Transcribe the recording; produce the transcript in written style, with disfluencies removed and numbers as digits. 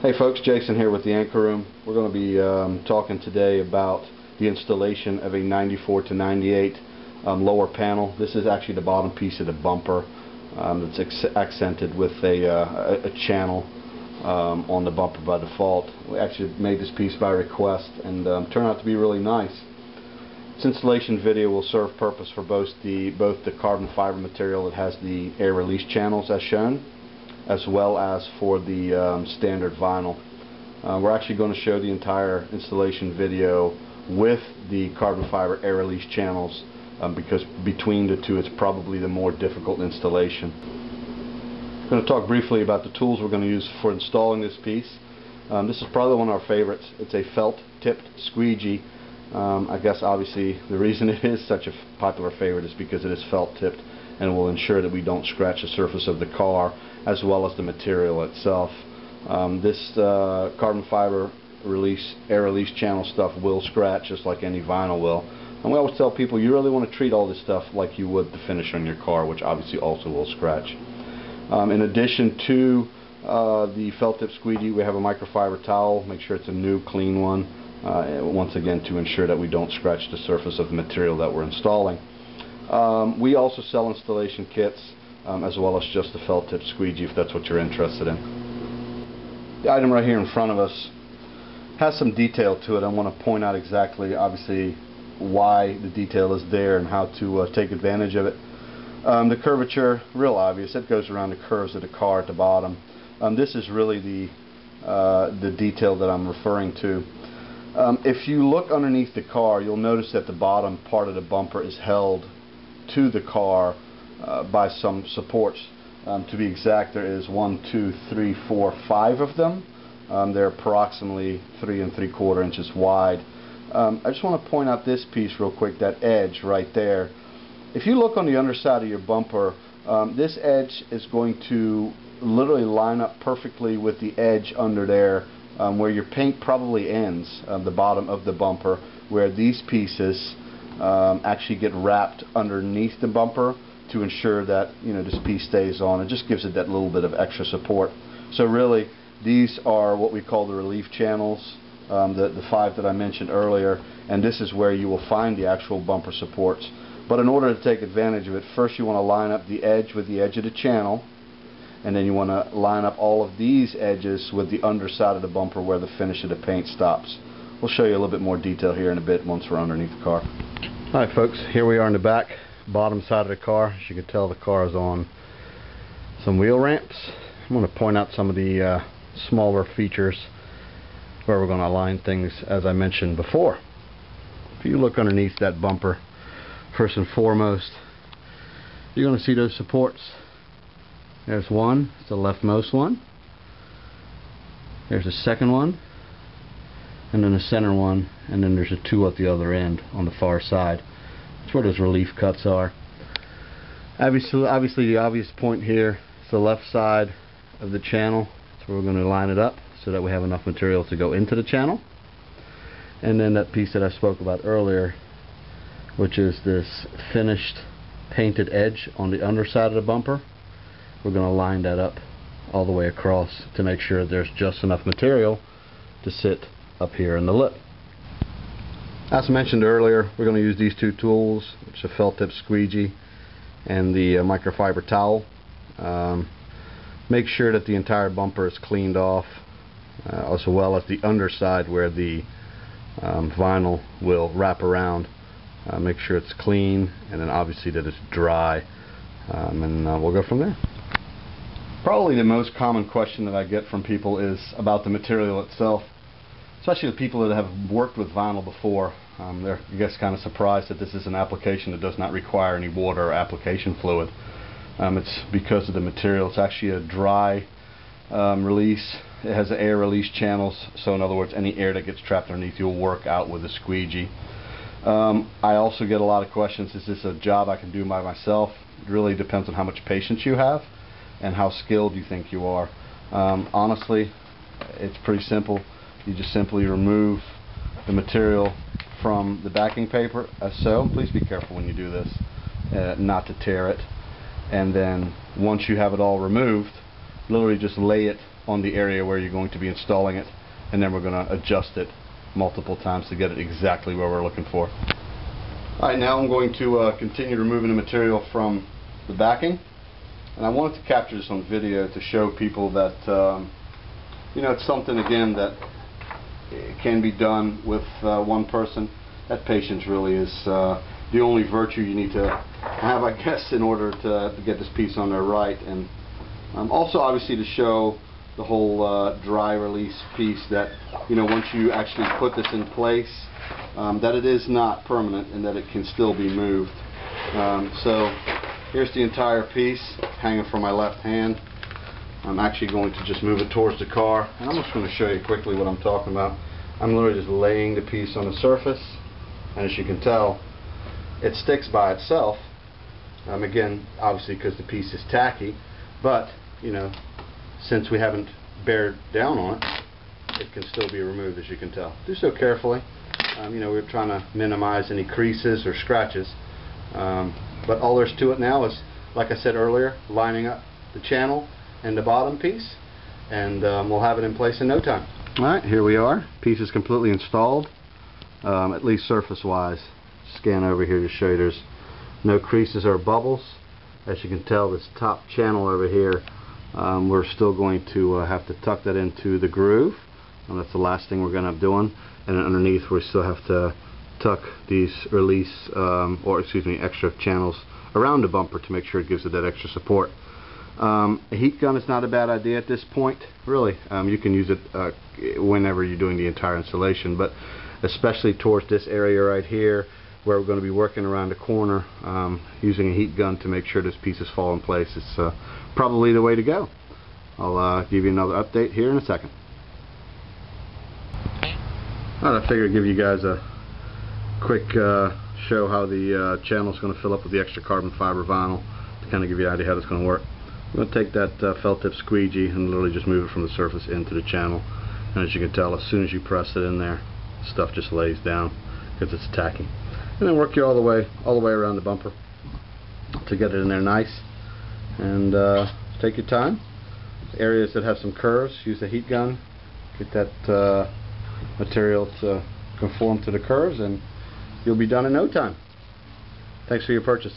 Hey folks, Jason here with the Anchor Room. We're going to be talking today about the installation of a 94 to 98 lower panel. This is actually the bottom piece of the bumper that's accented with a channel on the bumper by default. We actually made this piece by request and turned out to be really nice. This installation video will serve purpose for both the carbon fiber material that has the air release channels as shown, as well as for the standard vinyl. We're actually going to show the entire installation video with the carbon fiber air release channels because between the two it's probably the more difficult installation. I'm going to talk briefly about the tools we're going to use for installing this piece. This is probably one of our favorites. It's a felt tipped squeegee. I guess obviously the reason it is such a popular favorite is because it is felt tipped and will ensure that we don't scratch the surface of the car as well as the material itself. This carbon fiber air release channel stuff will scratch just like any vinyl will. And we always tell people you really want to treat all this stuff like you would the finish on your car, which obviously also will scratch. In addition to the felt tip squeegee, we have a microfiber towel. Make sure it's a new clean one, once again to ensure that we don't scratch the surface of the material that we're installing. We also sell installation kits as well as just the felt tip squeegee if that's what you're interested in. The item right here in front of us has some detail to it. I want to point out exactly obviously why the detail is there and how to take advantage of it. The curvature, real obvious, it goes around the curves of the car at the bottom. This is really the detail that I'm referring to. If you look underneath the car, you'll notice that the bottom part of the bumper is held to the car by some supports. To be exact, there is 1, 2, 3, 4, 5 of them. They're approximately 3 3/4 inches wide. I just want to point out this piece real quick, that edge right there. If you look on the underside of your bumper, this edge is going to literally line up perfectly with the edge under there where your paint probably ends, the bottom of the bumper, where these pieces actually get wrapped underneath the bumper to ensure that this piece stays on. It just gives it that little bit of extra support. So really these are what we call the relief channels, the 5 that I mentioned earlier, and this is where you will find the actual bumper supports. But in order to take advantage of it, first you want to line up the edge with the edge of the channel, and then you want to line up all of these edges with the underside of the bumper where the finish of the paint stops. We'll show you a little bit more detail here in a bit once we're underneath the car. Alright folks, here we are in the back, bottom side of the car. As you can tell, the car is on some wheel ramps. I'm going to point out some of the smaller features where we're going to align things as I mentioned before. If you look underneath that bumper, first and foremost, you're going to see those supports. There's one, it's the leftmost one. There's the second one, and then the center one, and then there's a 2 at the other end on the far side. That's where those relief cuts are. Obviously the obvious point here is the left side of the channel. That's where we're going to line it up so that we have enough material to go into the channel. And then that piece that I spoke about earlier, which is this finished painted edge on the underside of the bumper. We're going to line that up all the way across to make sure there's just enough material to sit up here in the lip. As mentioned earlier, we're going to use these 2 tools, which is a felt tip squeegee and the microfiber towel. Make sure that the entire bumper is cleaned off, as well as the underside where the vinyl will wrap around. Make sure it's clean, and then obviously that it's dry, and we'll go from there. Probably the most common question that I get from people is about the material itself, especially the people that have worked with vinyl before. They're, I guess, kind of surprised that this is an application that does not require any water or application fluid. It's because of the material. It's actually a dry release. It has air release channels, so in other words, any air that gets trapped underneath you'll work out with a squeegee. I also get a lot of questions, is this a job I can do by myself? It really depends on how much patience you have and how skilled you think you are. Honestly, it's pretty simple. You just simply remove the material from the backing paper as so. Please be careful when you do this, not to tear it. And then once you have it all removed, literally just lay it on the area where you're going to be installing it, and then we're going to adjust it multiple times to get it exactly where we're looking for. Alright, now I'm going to continue removing the material from the backing, and I wanted to capture this on video to show people that you know, it's something again that can be done with one person. That patience really is the only virtue you need to have, I guess, in order to get this piece on there right. And also obviously to show the whole dry release piece, that, you know, once you actually put this in place, that it is not permanent and that it can still be moved. So here's the entire piece hanging from my left hand. I'm actually going to just move it towards the car, and I'm just going to show you quickly what I'm talking about. I'm literally just laying the piece on the surface, and as you can tell, it sticks by itself. Again, obviously because the piece is tacky, but you know, since we haven't bared down on it, it can still be removed, as you can tell. Do so carefully. You know, we're trying to minimize any creases or scratches, but all there's to it now is, like I said earlier, lining up the channel and the bottom piece, and we'll have it in place in no time. Alright, here we are. Piece is completely installed, at least surface wise. Scan over here to show you there's no creases or bubbles. As you can tell, this top channel over here, we're still going to have to tuck that into the groove, and that's the last thing we're going to be doing. And then underneath we still have to tuck these release extra channels around the bumper to make sure it gives it that extra support. A heat gun is not a bad idea at this point, really. You can use it whenever you're doing the entire installation, but especially towards this area right here where we're going to be working around the corner, using a heat gun to make sure this piece is fall in place is probably the way to go. I'll give you another update here in a second. I figured I'd give you guys a quick show how the channel is going to fill up with the extra carbon fiber vinyl, to kind of give you an idea how it's going to work. I'm going to take that felt tip squeegee and literally just move it from the surface into the channel, and as you can tell, as soon as you press it in there, stuff just lays down because it's tacky. And then work you all the way around the bumper to get it in there nice, and take your time. Areas that have some curves, use the heat gun, get that material to conform to the curves, and you'll be done in no time. Thanks for your purchase.